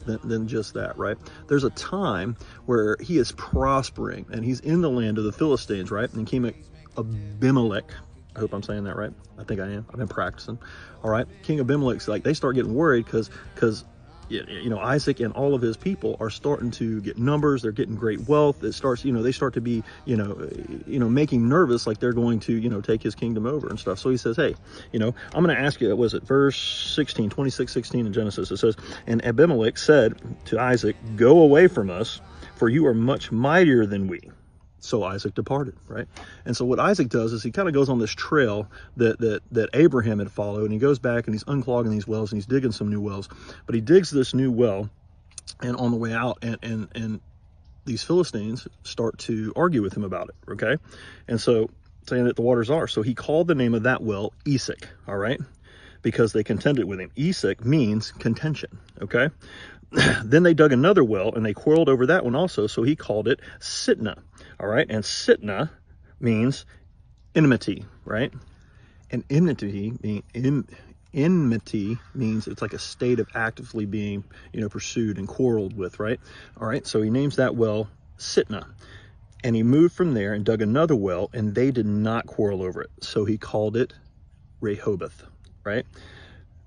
than just that, right? There's a time where he is prospering and he's in the land of the Philistines, right? And King Abimelech, I hope I'm saying that right. I think I am. I've been practicing. All right. King Abimelech's like, they start getting worried because you know, Isaac and all of his people are starting to get numbers. They're getting great wealth. It starts, you know, they start to be, you know, making nervous, like they're going to, you know, take his kingdom over and stuff. So he says, hey, you know, I'm going to ask you, was it verse 16, 26:16 in Genesis? It says, and Abimelech said to Isaac, go away from us, for you are much mightier than we. So Isaac departed, right? And so what Isaac does is he kind of goes on this trail that Abraham had followed, and he goes back and he's unclogging these wells and he's digging some new wells. But he digs this new well, and on the way out, and these Philistines start to argue with him about it, okay? And so saying that the waters are. So he called the name of that well Esek, all right? Because they contended with him. Esek means contention, okay? Then they dug another well and they quarreled over that one also. So he called it Sitnah. All right. And Sitnah means enmity, right? And enmity means it's like a state of actively being, you know, pursued and quarreled with, right? All right. So he names that well Sitnah. And he moved from there and dug another well, and they did not quarrel over it. So he called it Rehoboth, right?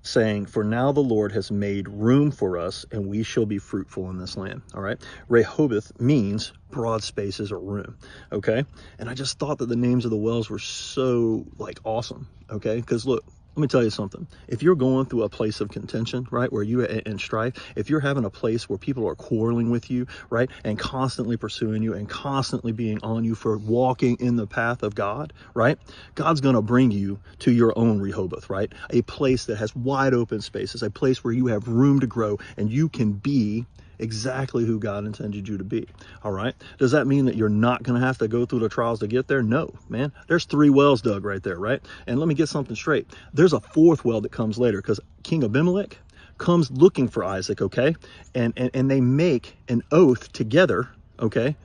Saying, for now the Lord has made room for us, and we shall be fruitful in this land. All right. Rehoboth means broad spaces or room. Okay. And I just thought that the names of the wells were so like awesome. Okay. Because look, let me tell you something. If you're going through a place of contention, right, where you in strife, if you're having a place where people are quarreling with you, right, and constantly pursuing you and constantly being on you for walking in the path of God, right, God's going to bring you to your own Rehoboth, right, a place that has wide open spaces, a place where you have room to grow and you can be exactly who God intended you to be. All right. Does that mean that you're not going to have to go through the trials to get there? No, man. There's 3 wells dug right there, right? And let me get something straight. There's a 4th well that comes later because King Abimelech comes looking for Isaac, okay? And they make an oath together, okay,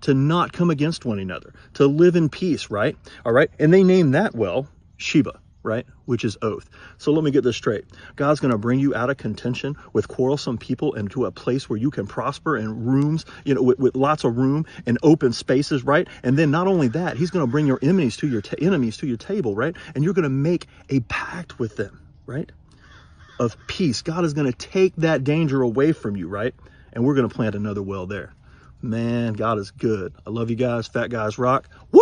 to not come against one another, to live in peace, right? All right. And they name that well Sheba, right? Which is oath. So let me get this straight. God's going to bring you out of contention with quarrelsome people into a place where you can prosper in rooms, you know, with lots of room and open spaces, right? And then not only that, he's going to bring your enemies to your table, right? And you're going to make a pact with them, right? Of peace. God is going to take that danger away from you, right? And we're going to plant another well there. Man, God is good. I love you guys. Fat Guys Rock. Woo!